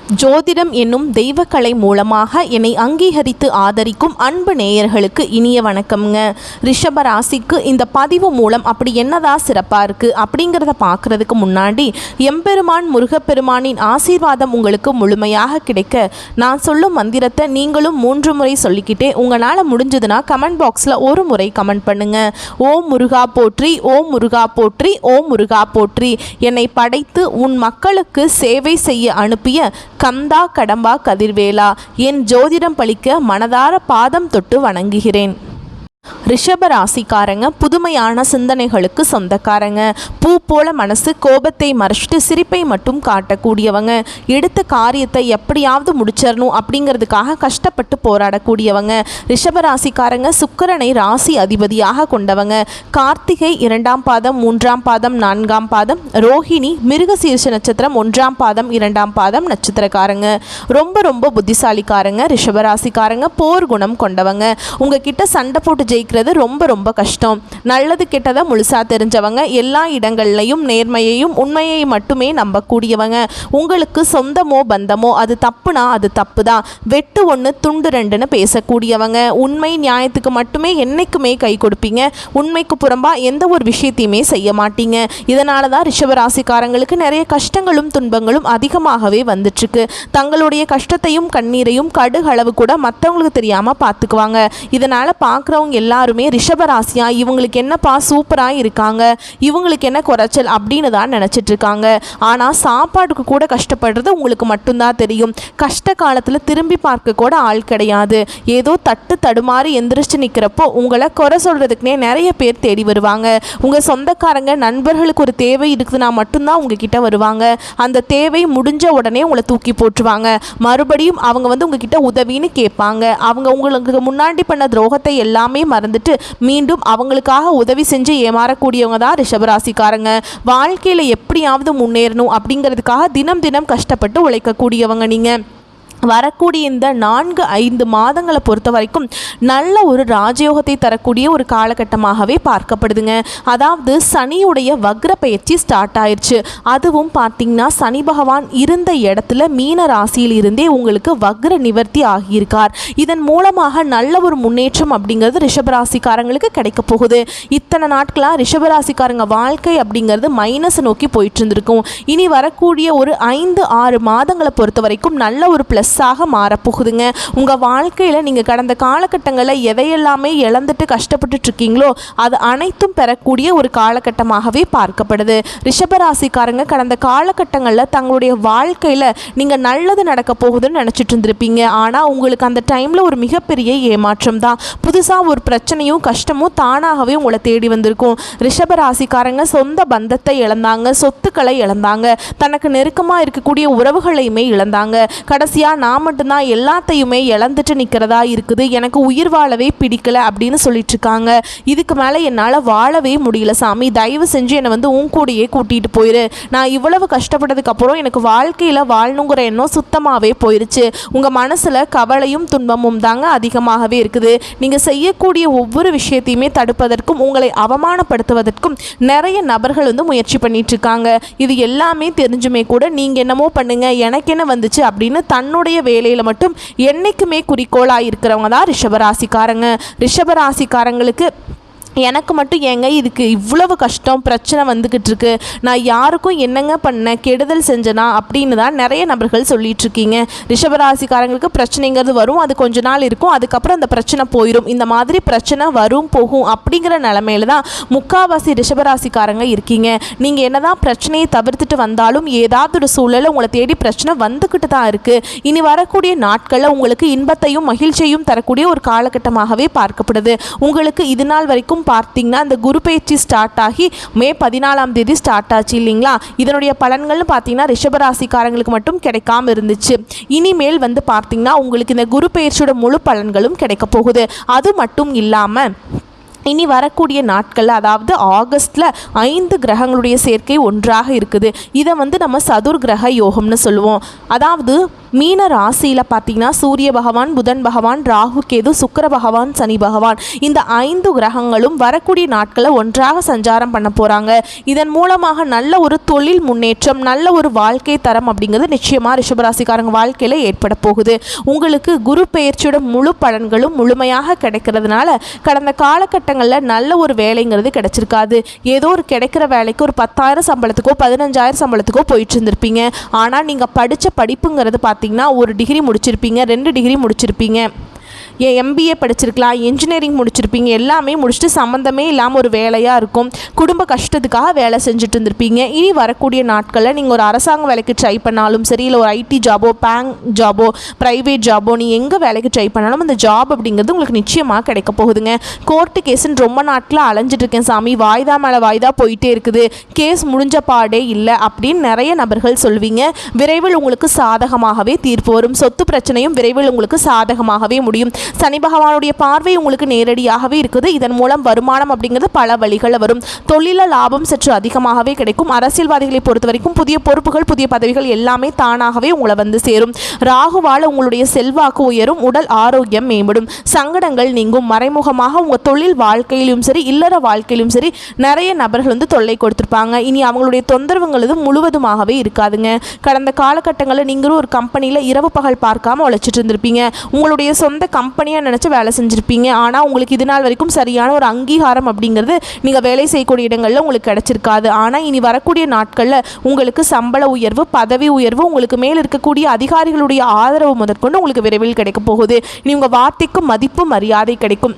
ஜோதிடம் என்னும் தெய்வக்கலை மூலமாக என்னை அங்கீகரித்து ஆதரிக்கும் அன்பு நேயர்களுக்கு இனிய வணக்கம்ங்க. ரிஷப ராசிக்கு இந்த பதிவு மூலம் அப்படி என்னதான் சிறப்பாக இருக்குது அப்படிங்கிறத பார்க்குறதுக்கு முன்னாடி எம்பெருமான் முருகப்பெருமானின் ஆசீர்வாதம் உங்களுக்கு முழுமையாக கிடைக்க நான் சொல்லும் மந்திரத்தை நீங்களும் 3 முறை சொல்லிக்கிட்டே உங்களால் முடிஞ்சதுன்னா கமெண்ட் பாக்ஸில் ஒரு முறை கமெண்ட் பண்ணுங்கள். ஓம் முருகா போற்றி, ஓம் முருகா போற்றி, ஓம் முருகா போற்றி. என்னை படைத்து உன் மக்களுக்கு சேவை செய்ய அனுப்பிய கந்தா கடம்பா கதிர்வேலா, என் ஜோதிடம் பழிக்க மனதார பாதம் தொட்டு வணங்குகிறேன். ரிஷப ராசிக்காரங்க புதுமையான சிந்தனைகளுக்கு சொந்தக்காரங்க. பூ போல மனசு கோபத்தை மறைச்சிட்டு சிரிப்பை மட்டும் காட்டக்கூடியவங்க. எடுத்த காரியத்தை எப்படியாவது முடிச்சிடணும் அப்படிங்கிறதுக்காக கஷ்டப்பட்டு போராடக்கூடியவங்க. ரிஷப ராசிக்காரங்க சுக்கிரனை ராசி அதிபதியாக கொண்டவங்க. கார்த்திகை 2ஆம் பாதம் 3ஆம் பாதம் 4ஆம் பாதம், ரோஹிணி மிருகசீர்ஷ நட்சத்திரம் 1ஆம் பாதம் 2ஆம் பாதம் நட்சத்திரக்காரங்க. ரொம்ப புத்திசாலிக்காரங்க. ரிஷப ராசிக்காரங்க போர் குணம் கொண்டவங்க. உங்ககிட்ட சண்டை போட்டு ஜெயிக்கிறது ரொம்ப கஷ்டம். நல்லது கெட்டதை முழுசா தெரிஞ்சவங்க. எல்லா இடங்கள்லையும் நேர்மையையும் உண்மையை மட்டுமே நம்பக்கூடியவங்க. உங்களுக்கு சொந்தமோ பந்தமோ அது தப்புனா அது தப்பு தான், வெட்டு 1 துண்டு 2ன்னு பேசக்கூடியவங்க. உண்மை நியாயத்துக்கு மட்டுமே என்னைக்குமே கை கொடுப்பீங்க. உண்மைக்கு புறம்பா எந்த ஒரு விஷயத்தையுமே செய்ய மாட்டீங்க. இதனால தான் ரிஷபராசிக்காரங்களுக்கு நிறைய கஷ்டங்களும் துன்பங்களும் அதிகமாகவே வந்துட்டுருக்கு. தங்களுடைய கஷ்டத்தையும் கண்ணீரையும் கடுகளவு கூட மற்றவங்களுக்கு தெரியாமல் பார்த்துக்குவாங்க. இதனால் பார்க்குறவங்க எல்லாருமே ரிஷபராசியா இவங்களுக்கு என்னப்பா சூப்பராக இருக்காங்க, இவங்களுக்கு என்ன குறைச்சல் அப்படின்னு தான் நினச்சிட்டு இருக்காங்க. ஆனால் சாப்பாட்டுக்கு கூட கஷ்டப்படுறது உங்களுக்கு மட்டும்தான் தெரியும். கஷ்ட காலத்தில் திரும்பி பார்க்க கூட ஆள் கிடையாது. ஏதோ தட்டு தடுமாறி எந்திரிச்சு நிற்கிறப்போ உங்களை குறை சொல்கிறதுக்குனே நிறைய பேர் தேடி வருவாங்க. உங்கள் சொந்தக்காரங்க நண்பர்களுக்கு ஒரு தேவை இருக்குதுன்னா மட்டும்தான் உங்ககிட்ட வருவாங்க. அந்த தேவை முடிஞ்ச உடனே உங்களை தூக்கி போட்டுருவாங்க. மறுபடியும் அவங்க உங்ககிட்ட உதவின்னு கேட்பாங்க. அவங்க உங்களுக்கு முன்னாடி பண்ண துரோகத்தை எல்லாமே மறந்துட்டு மீண்டும் அவங்களுக்காக உதவி செஞ்சு ஏமாறக்கூடியவங்க தான் ரிஷபராசிக்காரங்க. வாழ்க்கையில் எப்படியாவது முன்னேறணும் அப்படிங்கிறதுக்காக தினம் கஷ்டப்பட்டு உழைக்கக்கூடியவங்க நீங்கள். வரக்கூடிய இந்த 4-5 மாதங்களை பொறுத்த வரைக்கும் நல்ல ஒரு ராஜயோகத்தை தரக்கூடிய ஒரு காலகட்டமாகவே பார்க்கப்படுதுங்க. அதாவது சனியுடைய வக்ர பயிற்சி ஸ்டார்ட் ஆயிடுச்சு. அதுவும் பார்த்திங்கன்னா சனி பகவான் இருந்த இடத்துல மீன ராசியில் இருந்தே உங்களுக்கு வக்ர நிவர்த்தி ஆகியிருக்கார். இதன் மூலமாக நல்ல ஒரு முன்னேற்றம் அப்படிங்கிறது ரிஷபராசிக்காரங்களுக்கு கிடைக்க போகுது. இத்தனை நாட்களாக ரிஷபராசிக்காரங்க வாழ்க்கை அப்படிங்கிறது மைனஸ் நோக்கி போயிட்டு இருந்திருக்கும். இனி வரக்கூடிய ஒரு 5-6 மாதங்களை பொறுத்த வரைக்கும் நல்ல ஒரு ப்ளஸ்ஸாக மாறப்போகுதுங்க. உங்கள் வாழ்க்கையில் நீங்கள் கடந்த காலகட்டங்களில் எதையெல்லாமே இழந்துட்டு கஷ்டப்பட்டு இருக்கீங்களோ அது அனைத்தும் பெறக்கூடிய ஒரு காலகட்டமாகவே பார்க்கப்படுது. ரிஷபராசிக்காரங்க கடந்த காலகட்டங்களில் தங்களுடைய வாழ்க்கையில் நீங்கள் நல்லது நடக்க போகுதுன்னு நினச்சிட்டு இருந்திருப்பீங்க. ஆனால் உங்களுக்கு அந்த டைமில் ஒரு மிகப்பெரிய ஏமாற்றம் தான். புதுசாக ஒரு பிரச்சனையும் கஷ்டமும் தானாகவே உங்களை தேடி வந்திருக்கும். ரிஷபராசிக்காரங்க சொந்த பந்தத்தை இழந்தாங்க, சொத்துக்களை இழந்தாங்க, தனக்கு நெருக்கமாக இருக்கக்கூடிய உறவுகளையுமே இழந்தாங்க. கடைசியாக நான் மட்டும்தான் எல்லாத்தையுமே இழந்துட்டு நிற்கிறதா இருக்குது, எனக்கு உயிர் வாழவே பிடிக்கல அப்படின்னு சொல்லிட்டு இருக்காங்க. இதுக்கு மேலே என்னால் வாழவே முடியல சாமி, தயவு செஞ்சு என்னை உன் கூடையே கூட்டிகிட்டு போயிரு. நான் இவ்வளவு கஷ்டப்பட்டதுக்கப்புறம் எனக்கு வாழ்க்கையில் வாழணுங்கிற எண்ணம் சுத்தமாகவே போயிடுச்சு. உங்கள் மனசில் கவலையும் துன்பமும் தாங்க அதிகமாகவே இருக்குது. நீங்கள் செய்யக்கூடிய ஒவ்வொரு விஷயத்தையுமே தடுப்பதற்கும் உங்களை அவமானப்படுத்துவதற்கும் நிறைய நபர்கள் முயற்சி பண்ணிட்டு இருக்காங்க. இது எல்லாமே தெரிஞ்சுமே கூட நீங்கள் என்னமோ பண்ணுங்க எனக்கு என்ன வந்துச்சு அப்படின்னு தன்னுடைய வேலையில் மட்டும் என்னைக்குமே குறிக்கோளாக இருக்கிறவங்க தான் ரிஷபராசிக்காரங்க. ரிஷபராசிக்காரங்களுக்கு எனக்கு மட்டும் ஏங்க இதுக்கு இவ்வளவு கஷ்டம் பிரச்சனை வந்துக்கிட்டு இருக்கு, நான் யாருக்கும் என்னங்க பண்ண கெடுதல் செஞ்சனா அப்படின்னு தான் நிறைய நபர்கள் சொல்லிட்டு இருக்கீங்க. ரிஷபராசிக்காரங்களுக்கு பிரச்சனைங்கிறது வரும், அது கொஞ்ச நாள் இருக்கும், அதுக்கப்புறம் அந்த பிரச்சனை போயிடும். இந்த மாதிரி பிரச்சனை வரும் போகும் அப்படிங்கிற நிலமையில தான் முக்காவாசி ரிஷபராசிக்காரங்க இருக்கீங்க. நீங்கள் என்னதான் பிரச்சனையை தவிர்த்துட்டு வந்தாலும் ஏதாவது ஒரு சூழலில் உங்களை தேடி பிரச்சனை வந்துக்கிட்டு தான் இருக்குது. இனி வரக்கூடிய நாட்களில் உங்களுக்கு இன்பத்தையும் மகிழ்ச்சியையும் தரக்கூடிய ஒரு காலகட்டமாகவே பார்க்கப்படுது. உங்களுக்கு இது நாள் வரைக்கும் பார்த்தீங்கன்னா இந்த குரு பயிற்சி ஸ்டார்ட் ஆகி மே 14ஆம் தேதி ஸ்டார்ட் ஆச்சு இல்லைங்களா? இதனுடைய பலன்கள்னு பார்த்தீங்கன்னா ரிஷபராசிக்காரங்களுக்கு மட்டும் கிடைக்காம இருந்துச்சு. இனிமேல் பார்த்தீங்கன்னா உங்களுக்கு இந்த குரு பயிற்சியோட முழு பலன்களும் கிடைக்க போகுது. அது மட்டும் இல்லாமல் இனி வரக்கூடிய நாட்களில் அதாவது ஆகஸ்டில் 5 கிரகங்களுடைய சேர்க்கை ஒன்றாக இருக்குது. இதை நம்ம சதுர் கிரக யோகம்னு சொல்லுவோம். அதாவது மீன ராசியில் பார்த்திங்கன்னா சூரிய பகவான், புதன் பகவான், ராகு கேது, சுக்கிர பகவான், சனி பகவான் இந்த 5 கிரகங்களும் வரக்கூடிய நாட்களில் ஒன்றாக சஞ்சாரம் பண்ண போகிறாங்க. இதன் மூலமாக நல்ல ஒரு தொழில் முன்னேற்றம், நல்ல ஒரு வாழ்க்கை தரம் அப்படிங்கிறது நிச்சயமாக ரிஷபராசிக்காரங்க வாழ்க்கையில் ஏற்பட போகுது. உங்களுக்கு குரு பெயர்ச்சியோட முழு பலன்களும் முழுமையாக கிடைக்கிறதுனால கடந்த காலகட்டங்களில் நல்ல ஒரு வேலைங்கிறது கிடைச்சிருக்காது. ஏதோ ஒரு கிடைக்கிற வேலைக்கு ஒரு 10,000 சம்பளத்துக்கோ 15,000 சம்பளத்துக்கோ போயிட்டு இருந்திருப்பீங்க. ஆனால் நீங்கள் படித்த படிப்புங்கிறது பார்த்தீங்கன்னா 1 டிகிரி முடிச்சிருப்பீங்க, 2 டிகிரி முடிச்சிருப்பீங்க, எம்பிஏ படிச்சிருக்கலாம், இன்ஜினியரிங் முடிச்சிருப்பீங்க. எல்லாமே முடிச்சுட்டு சம்மந்தமே இல்லாமல் ஒரு வேலையாக இருக்கும். குடும்ப கஷ்டத்துக்காக வேலை செஞ்சுட்டு இருந்திருப்பீங்க. இனி வரக்கூடிய நாட்களில் நீங்கள் ஒரு அரசாங்க வேலைக்கு ட்ரை பண்ணாலும் சரி, இல்லை ஒரு ஐடி ஜாபோ, பேங்க் ஜாபோ, ப்ரைவேட் ஜாபோ, நீ எங்கே வேலைக்கு ட்ரை பண்ணாலும் அந்த ஜாப் அப்படிங்கிறது உங்களுக்கு நிச்சயமாக கிடைக்க போகுதுங்க. கோர்ட்டு கேஸுன்னு ரொம்ப நாட்களில் அலைஞ்சிட்டு இருக்கேன் சாமி, வாய்தா மேலே வாய்தா போயிட்டே இருக்குது, கேஸ் முடிஞ்ச பாடே இல்லை அப்படின்னு நிறைய நபர்கள் சொல்வீங்க. விரைவில் உங்களுக்கு சாதகமாகவே தீர்ப்பு வரும். சொத்து பிரச்சனையும் விரைவில் உங்களுக்கு சாதகமாகவே முடியும். சனி பகவானுடைய பார்வை உங்களுக்கு நேரடியாகவே இருக்குது. இதன் மூலம் வருமானம் அப்படிங்கிறது பல வழிகளில் வரும். தொழில லாபம் சற்று அதிகமாகவே கிடைக்கும். அரசியல்வாதிகளை பொறுத்த வரைக்கும் புதிய பொறுப்புகள், புதிய பதவிகள் எல்லாமே தானாகவே உங்களை சேரும். ராகுவால் உங்களுடைய செல்வாக்கு உயரும், உடல் ஆரோக்கியம் மேம்படும், சங்கடங்கள் நீங்கும். மறைமுகமாக உங்கள் தொழில் வாழ்க்கையிலும் சரி, இல்லற வாழ்க்கையிலும் சரி நிறைய நபர்கள் தொல்லை கொடுத்துருப்பாங்க. இனி அவங்களுடைய தொந்தரவுங்களது முழுவதுமாகவே இருக்காதுங்க. கடந்த காலகட்டங்களில் நீங்களும் ஒரு கம்பெனியில் இரவு பகல் பார்க்காம உழைச்சிட்டு இருந்திருப்பீங்க. உங்களுடைய சொந்த கம்பெனியாக நினச்சி வேலை செஞ்சுருப்பீங்க. ஆனால் உங்களுக்கு இது நாள் வரைக்கும் சரியான ஒரு அங்கீகாரம் அப்படிங்கிறது நீங்கள் வேலை செய்யக்கூடிய இடங்களில் உங்களுக்கு கிடைச்சிருக்காது. ஆனால் இனி வரக்கூடிய நாட்களில் உங்களுக்கு சம்பள உயர்வு, பதவி உயர்வு, உங்களுக்கு மேல் இருக்கக்கூடிய அதிகாரிகளுடைய ஆதரவு முதற்கொண்டு உங்களுக்கு விரைவில் கிடைக்க போகுது. இனி உங்கள் வார்த்தைக்கு மதிப்பு, மரியாதை கிடைக்கும்.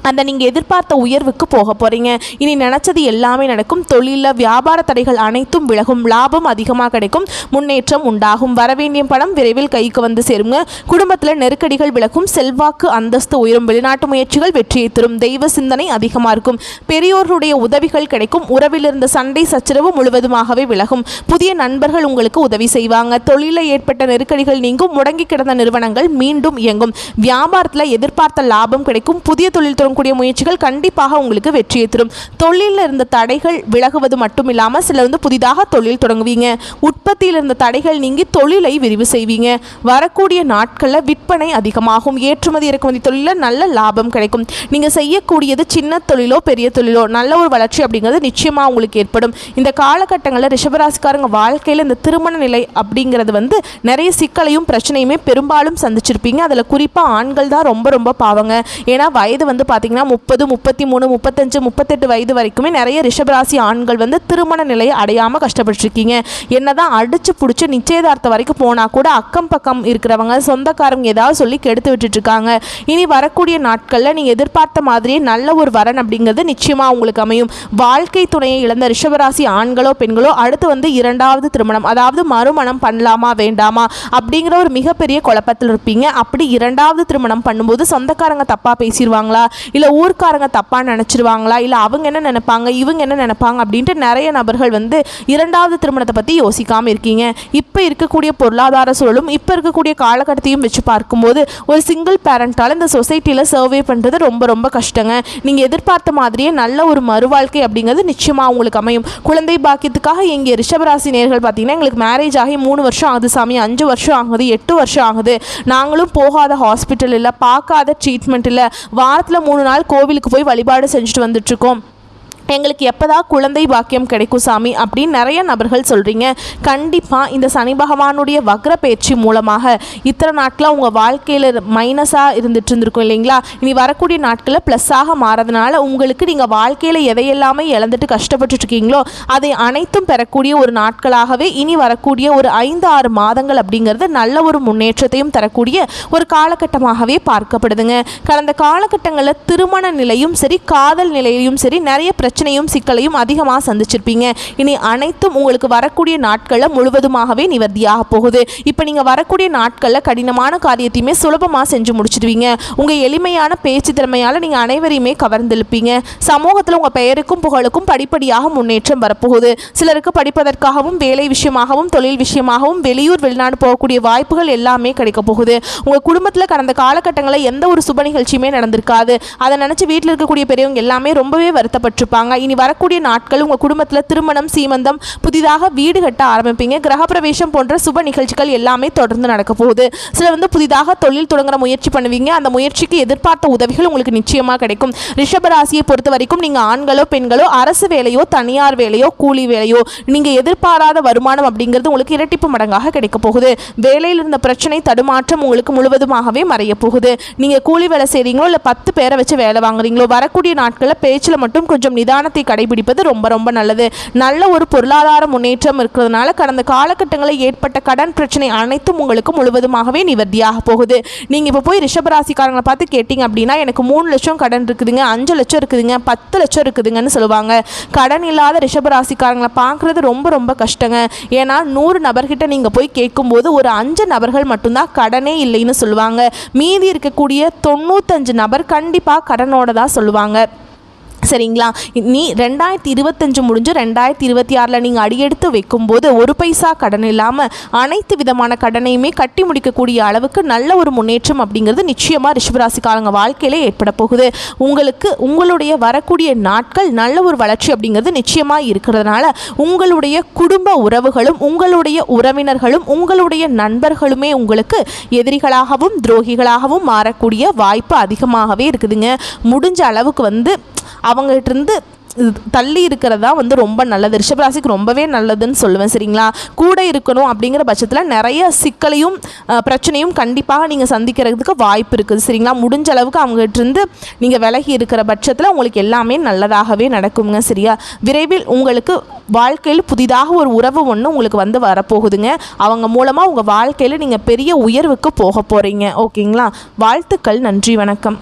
அந்த நீங்கள் எதிர்பார்த்த உயர்வுக்கு போக போகிறீங்க. இனி நினச்சது எல்லாமே நடக்கும். தொழிலில் வியாபார தடைகள் அனைத்தும் விலகும். லாபம் அதிகமாக கிடைக்கும். முன்னேற்றம் உண்டாகும். வரவேண்டிய பணம் விரைவில் கைக்கு சேருங்க. குடும்பத்தில் நெருக்கடிகள் விலகும். செல்வாக்கு, அந்தஸ்து உயரும். வெளிநாட்டு முயற்சிகள் வெற்றியை தரும். தெய்வ சிந்தனை அதிகமாக இருக்கும். பெரியோர்களுடைய உதவிகள் கிடைக்கும். உறவில் இருந்த சண்டை சச்சரவு முழுவதுமாகவே விலகும். புதிய நண்பர்கள் உங்களுக்கு உதவி செய்வாங்க. தொழிலில் ஏற்பட்ட நெருக்கடிகள் நீங்கும். முடங்கி கிடந்த நிறுவனங்கள் மீண்டும் இயங்கும். வியாபாரத்தில் எதிர்பார்த்த லாபம் கிடைக்கும். புதிய தொழில் கூடிய முயற்சிகள் கண்டிப்பாக உங்களுக்கு வெற்றியை தரும். தொழிலில் இருந்த தடைகள் விலகுவது மட்டும் இல்லாமல் சில புதிதாக தொழில் தொடங்குவீங்க. உற்பத்தியில் இருந்த தடைகள் நீங்கி தொழிலை விரிவு செய்வீங்க. வரக்கூடிய நாட்களில் விற்பனை அதிகமாகும். ஏற்றுமதி இறக்குமதி தொழிலில் நல்ல லாபம் கிடைக்கும். நீங்கள் செய்யக்கூடியது சின்ன தொழிலோ பெரிய தொழிலோ நல்ல ஒரு வளர்ச்சி அப்படிங்கிறது நிச்சயமாக உங்களுக்கு ஏற்படும். இந்த காலகட்டங்களில் ரிஷபராசிக்காரங்க வாழ்க்கையில் இந்த திருமண நிலை அப்படிங்கிறது நிறைய சிக்கலையும் பிரச்சனையுமே பெரும்பாலும் சந்திச்சிருப்பீங்க. அதில் குறிப்பாக ஆண்கள் தான் ரொம்ப ரொம்ப பாவங்க. ஏன்னா வயது பார்த்தீங்கன்னா 30, 33, 35, 38 வயது வரைக்குமே நிறைய ரிஷபராசி ஆண்கள் திருமண நிலையை அடையாமல் கஷ்டப்பட்டுருக்கீங்க. என்னதான் அடிச்சு பிடிச்சி நிச்சயதார்த்தம் வரைக்கும் போனால் கூட அக்கம் பக்கம் இருக்கிறவங்க, சொந்தக்காரங்க ஏதாவது சொல்லி கெடுத்து விட்டுட்டு இருக்காங்க. இனி வரக்கூடிய நாட்களில் நீங்கள் எதிர்பார்த்த மாதிரியே நல்ல ஒரு வரன் அப்படிங்கிறது நிச்சயமாக உங்களுக்கு அமையும். வாழ்க்கை துணையை இழந்த ரிஷபராசி ஆண்களோ பெண்களோ அடுத்து 2வது திருமணம், அதாவது மறுமணம் பண்ணலாமா வேண்டாமா அப்படிங்கிற ஒரு மிகப்பெரிய குழப்பத்தில் இருப்பீங்க. அப்படி 2வது திருமணம் பண்ணும்போது சொந்தக்காரங்க தப்பாக பேசிடுவாங்களா, இல்லை ஊர்க்காரங்க தப்பாக நினச்சிருவாங்களா, இல்லை அவங்க என்ன நினைப்பாங்க, இவங்க என்ன நினைப்பாங்க அப்படின்ட்டு நிறைய நபர்கள் 2வது திருமணத்தை பற்றி யோசிக்காமல் இருக்கீங்க. இப்போ இருக்கக்கூடிய பொருளாதார சூழலும் இப்போ இருக்கக்கூடிய காலகட்டத்தையும் வச்சு பார்க்கும்போது ஒரு சிங்கிள் பேரண்டால் இந்த சொசைட்டியில் சர்வே பண்ணுறது ரொம்ப ரொம்ப கஷ்டங்க. நீங்கள் எதிர்பார்த்த மாதிரியே நல்ல ஒரு மறுவாழ்க்கை அப்படிங்கிறது நிச்சயமாக உங்களுக்கு அமையும். குழந்தை பாக்கியத்துக்காக எங்கள் ரிஷபராசி நேயர்கள் பார்த்தீங்கன்னா எங்களுக்கு மேரேஜ் ஆகி 3 வருஷம் ஆகுது சாமி, 5 வருஷம் ஆகுது, 8 வருஷம் ஆகுது, நாங்களும் போகாத ஹாஸ்பிட்டல் இல்லை, பார்க்காத ட்ரீட்மெண்ட் இல்லை, வாரத்தில் 3 நாள் கோவிலுக்கு போய் வழிபாடு செஞ்சுட்டு வந்துட்டுருக்கோம், எங்களுக்கு எப்போதான் குழந்தை பாக்கியம் கிடைக்கும் சாமி அப்படின்னு நிறைய நபர்கள் சொல்கிறீங்க. கண்டிப்பாக இந்த சனி பகவானுடைய வக்ர பயிற்சி மூலமாக இத்தனை நாட்களில் உங்கள் வாழ்க்கையில் மைனஸாக இருந்துட்டு இருந்திருக்கும் இல்லைங்களா, இனி வரக்கூடிய நாட்களில் ப்ளஸ்ஸாக மாறதுனால உங்களுக்கு நீங்கள் வாழ்க்கையில் எதையெல்லாமே இழந்துட்டு கஷ்டப்பட்டுருக்கீங்களோ அதை அனைத்தும் பெறக்கூடிய ஒரு நாட்களாகவே இனி வரக்கூடிய ஒரு 5-6 மாதங்கள் அப்படிங்கிறது நல்ல ஒரு முன்னேற்றத்தையும் தரக்கூடிய ஒரு காலகட்டமாகவே பார்க்கப்படுதுங்க. கடந்த காலகட்டங்களில் திருமண நிலையும் சரி, காதல் நிலையும் சரி நிறைய பிரச்சனையும் சிக்கலையும் அதிகமாக சந்திச்சிருப்பீங்க. இனி அனைத்தும் உங்களுக்கு வரக்கூடிய நாட்களில் முழுவதுமாகவே நிவர்த்தியாக போகுது. இப்போ நீங்கள் வரக்கூடிய நாட்களில் கடினமான காரியத்தையுமே சுலபமாக செஞ்சு முடிச்சிடுவீங்க. உங்கள் எளிமையான பேச்சு திறமையால் நீங்கள் அனைவரையுமே கவர்ந்திருப்பீங்க. சமூகத்தில் உங்கள் பெயருக்கும் புகழுக்கும் படிப்படியாக முன்னேற்றம் வரப்போகுது. சிலருக்கு படிப்பதற்காகவும் வேலை விஷயமாகவும் தொழில் விஷயமாகவும் வெளியூர் வெளிநாடு போகக்கூடிய வாய்ப்புகள் எல்லாமே கிடைக்க போகுது. உங்கள் குடும்பத்தில் கடந்த காலகட்டங்களில் எந்த ஒரு சுப நிகழ்ச்சியுமே நடந்திருக்காது. அதை நினச்சி வீட்டில் இருக்கக்கூடிய பெரியவங்க எல்லாமே ரொம்பவே வருத்தப்பட்டிருப்பாங்க. இனி வரக்கூடிய நாட்கள் உங்கள் குடும்பத்தில் திருமணம், சீமந்தம், புதிதாக வீடு கட்ட ஆரம்பிப்பீங்க. கிரகப்பிரவேசம் போன்ற சுப நிகழ்ச்சிகள் எல்லாமே தொடர்ந்து நடக்க போகுது. சிலர் புதிதாக தொழில் தொடங்குற முயற்சி பண்ணுவீங்க. அந்த முயற்சிக்கு எதிர்பார்த்த உதவிகள் உங்களுக்கு நிச்சயமாக கிடைக்கும். ரிஷபராசியை பொறுத்த வரைக்கும் நீங்கள் ஆண்களோ பெண்களோ அரசு வேலையோ தனியார் வேலையோ கூலி வேலையோ நீங்கள் எதிர்பாராத வருமானம் அப்படிங்கிறது உங்களுக்கு இரட்டிப்பு மடங்காக கிடைக்க போகுது. வேலையில் இருந்த பிரச்சனை தடுமாற்றம் உங்களுக்கு முழுவதுமாகவே மறைய போகுது. நீங்கள் கூலி வேலை செய்கிறீங்களோ இல்லை 10 பேரை வச்சு வேலை வாங்குறீங்களோ வரக்கூடிய நாட்களில் பேச்சில் மட்டும் கொஞ்சம் நிதானத்தை கடைபிடிப்பது ரொம்ப ரொம்ப நல்லது. நல்ல ஒரு பொருளாதார முன்னேற்றம் இருக்கிறதுனால கடந்த காலகட்டங்களில் ஏற்பட்ட கடன் பிரச்சனை அனைத்தும் உங்களுக்கு முழுவதுமாகவே நிவர்த்தியாக போகுது. நீங்கள் இப்போ போய் ரிஷபராசிக்காரங்களை பார்த்து கேட்டிங்க அப்படின்னா எனக்கு 3 லட்சம் கடன் இருக்குதுங்க, 5 லட்சம் இருக்குதுங்க, 10 லட்சம் இருக்குதுங்கன்னு சொல்லுவாங்க. கடன் இல்லாத ரிஷபராசிக்காரங்களை பார்க்குறது ரொம்ப ரொம்ப கஷ்டங்க. ஏன்னா 100 நபர்கிட்ட நீங்கள் போய் கேட்கும்போது ஒரு 5 நபர்கள் மட்டும்தான் கடனே இல்லைன்னு சொல்லுவாங்க. மீதி இருக்கக்கூடிய 95 நபர் கண்டிப்பாக கடனோட தான் சொல்லுவாங்க. சரிங்களா? நீ 2025 முடிஞ்சு 2026 நீங்கள் அடியெடுத்து வைக்கும்போது ஒரு பைசா கடன் இல்லாமல் அனைத்து விதமான கடனையுமே கட்டி முடிக்கக்கூடிய அளவுக்கு நல்ல ஒரு முன்னேற்றம் அப்படிங்கிறது நிச்சயமாக ரிஷபராசிக்காரங்க வாழ்க்கையிலே ஏற்பட போகுது. உங்களுக்கு உங்களுடைய வரக்கூடிய நாட்கள் நல்ல ஒரு வளர்ச்சி அப்படிங்கிறது நிச்சயமாக இருக்கிறதுனால உங்களுடைய குடும்ப உறவுகளும் உங்களுடைய உறவினர்களும் உங்களுடைய நண்பர்களுமே உங்களுக்கு எதிரிகளாகவும் துரோகிகளாகவும் மாறக்கூடிய வாய்ப்பு அதிகமாகவே இருக்குதுங்க. முடிஞ்ச அளவுக்கு அவங்ககிட்ட தள்ளி இருக்கிறதா ரொம்ப நல்லது. ரிஷபராசிக்கு ரொம்பவே நல்லதுன்னு சொல்லுவேன். சரிங்களா? கூட இருக்கணும் அப்படிங்கிற பட்சத்தில் நிறைய சிக்கலையும் பிரச்சனையும் கண்டிப்பாக நீங்கள் சந்திக்கிறதுக்கு வாய்ப்பு இருக்குது. சரிங்களா? முடிஞ்ச அளவுக்கு அவங்ககிட்ட நீங்கள் விலகி இருக்கிற பட்சத்தில் உங்களுக்கு எல்லாமே நல்லதாகவே நடக்குங்க. சரியா? விரைவில் உங்களுக்கு வாழ்க்கையில் புதிதாக ஒரு உறவு ஒன்று உங்களுக்கு வரப்போகுதுங்க. அவங்க மூலமாக உங்கள் வாழ்க்கையில் நீங்கள் பெரிய உயர்வுக்கு போக போகிறீங்க. ஓகேங்களா? வாழ்த்துக்கள். நன்றி. வணக்கம்.